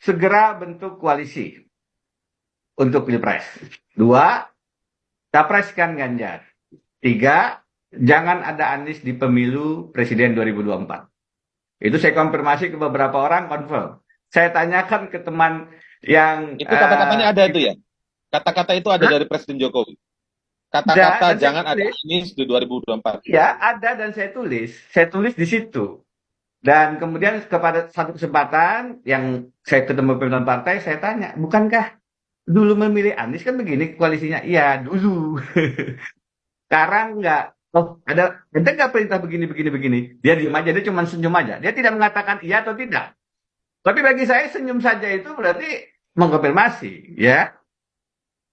segera bentuk koalisi untuk Pilpres. 2, capreskan Ganjar. 3, jangan ada Anies di pemilu Presiden 2024. Itu saya konfirmasi ke beberapa orang, confirm. Saya tanyakan ke teman yang Itu kata-katanya ada itu ya? Kata-kata itu ada dari Presiden Jokowi. ada Kata-kata dan saya jangan ada tulis. Anies di 2024. Ya, ada dan saya tulis. Saya tulis di situ. Dan kemudian kepada satu kesempatan yang saya ketemu pimpinan partai, saya tanya, bukankah dulu memilih Anies kan begini koalisinya? Iya, dulu. Sekarang enggak. Oh, ada nggak perintah begini, begini, begini? Dia diam aja, dia cuma senyum aja. Dia tidak mengatakan iya atau tidak. Tapi bagi saya senyum saja itu berarti mengkonfirmasi, ya.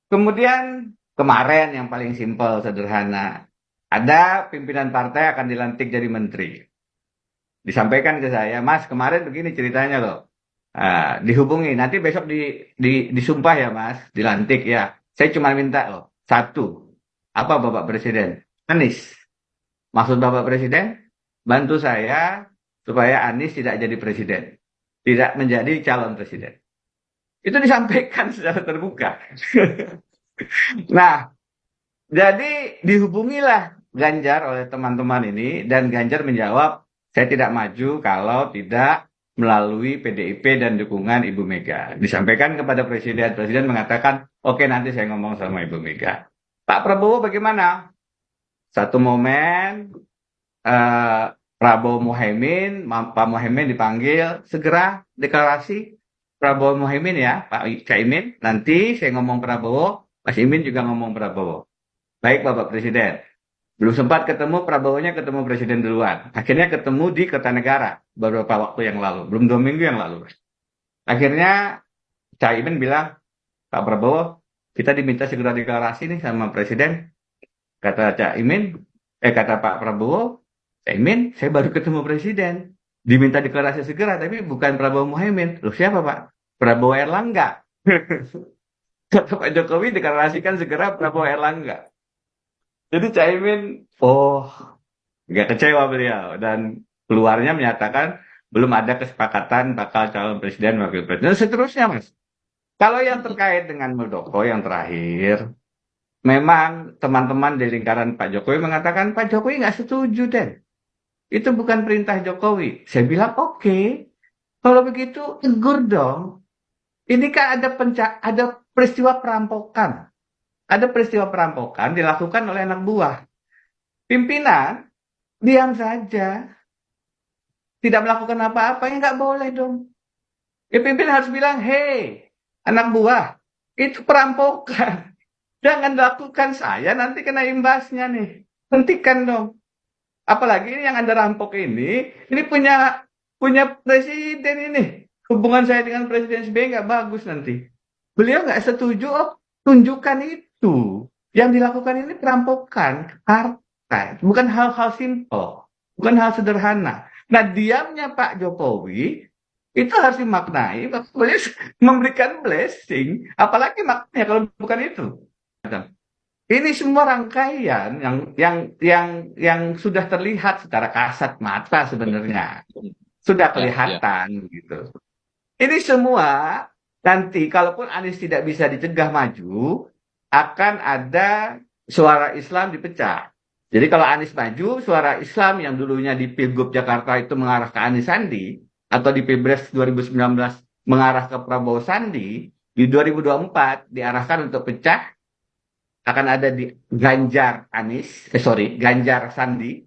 Kemudian kemarin yang paling simpel, sederhana. Ada pimpinan partai akan dilantik jadi menteri. Disampaikan ke saya, Mas, kemarin begini ceritanya loh. Dihubungi, nanti besok disumpah ya Mas, dilantik ya. Saya cuma minta loh, satu, apa Bapak Presiden? Anies. Maksud Bapak Presiden, bantu saya supaya Anies tidak jadi presiden. Tidak menjadi calon presiden. Itu disampaikan secara terbuka. Nah, jadi dihubungilah Ganjar oleh teman-teman ini dan Ganjar menjawab, saya tidak maju kalau tidak melalui PDIP dan dukungan Ibu Mega. Disampaikan kepada Presiden, Presiden mengatakan, oke nanti saya ngomong sama Ibu Mega. Pak Prabowo bagaimana? Satu momen eh, Prabowo Muhaimin, Pak Muhaimin dipanggil, segera deklarasi Prabowo Muhaimin ya, Pak Caimin. Nanti saya ngomong Prabowo, Mas Imin juga ngomong Prabowo. Baik Bapak Presiden. Belum sempat ketemu, Prabowo-nya ketemu Presiden duluan. Akhirnya ketemu di Kertanegara beberapa waktu yang lalu. Belum 2 minggu yang lalu. Akhirnya Caimin bilang, Pak Prabowo, kita diminta segera deklarasi nih sama Presiden. Kata Caimin, kata Pak Prabowo, Caimin, saya baru ketemu Presiden. Diminta deklarasi segera, tapi bukan Prabowo Muhaimin. Loh siapa Pak? Prabowo Erlangga. Kata Pak Jokowi deklarasikan segera Prabowo Erlangga. Jadi Caimin, oh, nggak kecewa beliau dan keluarnya menyatakan belum ada kesepakatan bakal calon presiden wakil presiden dan seterusnya Mas. Kalau yang terkait dengan Muldoko yang terakhir, memang teman-teman di lingkaran Pak Jokowi mengatakan Pak Jokowi nggak setuju Den. Itu bukan perintah Jokowi. Saya bilang oke. Kalau begitu tegur dong. Ini kan ada peristiwa perampokan. Ada peristiwa perampokan dilakukan oleh anak buah. Pimpinan diam saja. Tidak melakukan apa-apa, ya nggak boleh dong. Ya pimpinan harus bilang, hei, anak buah, itu perampokan. Jangan lakukan saya, nanti kena imbasnya nih. Hentikan dong. Apalagi ini yang Anda rampok ini punya presiden ini. Hubungan saya dengan Presiden SBY nggak bagus nanti. Beliau nggak setuju, oh, tunjukkan itu. Yang dilakukan ini perampokan partai. Bukan hal-hal simpel. Bukan hal sederhana. Nah, diamnya Pak Jokowi itu harus dimaknai beliau memberikan blessing, apalagi maknanya kalau bukan itu. Ini semua rangkaian yang sudah terlihat secara kasat mata sebenarnya. Sudah Ya, ya. kelihatan gitu. Ini semua nanti kalaupun Anies tidak bisa dicegah maju, akan ada suara Islam dipecah. Jadi kalau Anies maju, suara Islam yang dulunya di Pilgub Jakarta itu mengarah ke Anies Sandi, atau di Pilpres 2019 mengarah ke Prabowo Sandi, di 2024 diarahkan untuk pecah, akan ada di Ganjar Anies, Ganjar Sandi,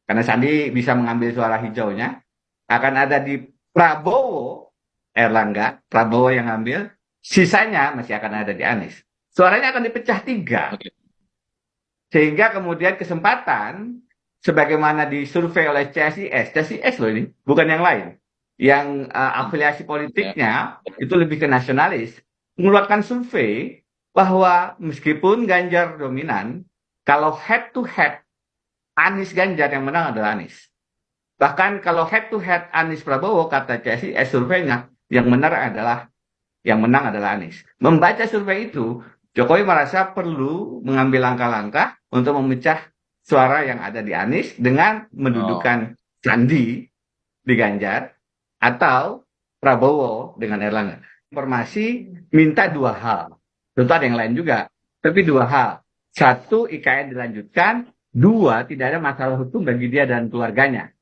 karena Sandi bisa mengambil suara hijaunya, akan ada di Prabowo Erlangga, Prabowo yang ambil, sisanya masih akan ada di Anies. Suaranya akan dipecah 3. Oke. Sehingga kemudian kesempatan, sebagaimana disurvei oleh CSIS loh ini, bukan yang lain, yang afiliasi Ya. politiknya itu lebih ke nasionalis, mengeluarkan survei bahwa meskipun Ganjar dominan, kalau head to head Anies Ganjar yang menang adalah Anies. Bahkan kalau head to head Anies Prabowo, kata CSIS surveinya, yang menang adalah Anies. Membaca survei itu, Jokowi merasa perlu mengambil langkah-langkah untuk memecah suara yang ada di Anies dengan Oh, mendudukan Sandi di Ganjar, atau Prabowo dengan Erlangga. Informasi minta dua hal. Tentu ada yang lain juga, tapi dua hal. Satu, IKN dilanjutkan. Dua, tidak ada masalah hukum bagi dia dan keluarganya.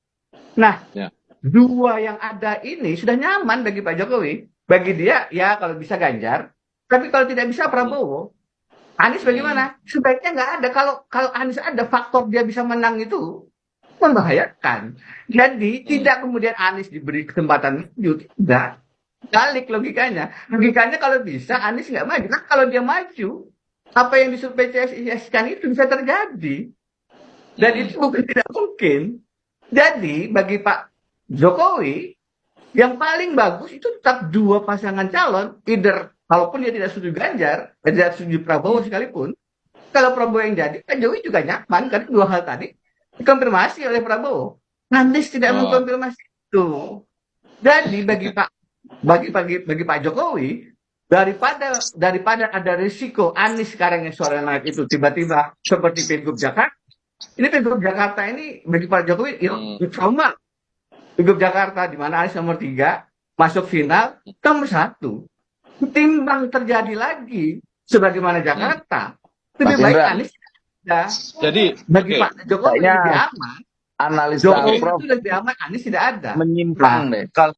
Nah, Ya. dua yang ada ini sudah nyaman bagi Pak Jokowi. Bagi dia, ya kalau bisa Ganjar. Tapi kalau tidak bisa Prabowo. Anies bagaimana? Sebaiknya nggak ada. Kalau Anies ada, faktor dia bisa menang itu membahayakan. Jadi tidak kemudian Anies diberi kesempatan maju, tidak. Balik logikanya. Logikanya kalau bisa Anies nggak maju. Nah kalau dia maju, apa yang disurvei CSIS-kan itu bisa terjadi. Dan itu bukan tidak mungkin. Jadi bagi Pak Jokowi, yang paling bagus itu tetap dua pasangan calon, either kalaupun dia tidak setuju Ganjar, tidak setuju Prabowo sekalipun, kalau Prabowo yang jadi, Pak Jokowi juga nyaman, karena dua hal tadi dikonfirmasi oleh Prabowo. Anies tidak mengkonfirmasi itu. Jadi bagi Pak Jokowi, daripada ada risiko Anies sekarang yang suara naik itu tiba-tiba seperti Pilgub Jakarta, ini Pilgub Jakarta ini bagi Pak Jokowi trauma. Pilgub Jakarta di mana Anies nomor 3 masuk final nomor 1. Ketimbang terjadi lagi sebagaimana Jakarta, lebih Mas baik Indra. Anies tidak. Jadi Bagi Pak Jokowi Kayaknya lebih aman. analisa Jokowi Prof itu lebih aman, Anies tidak ada. menyimpang deh. Kalau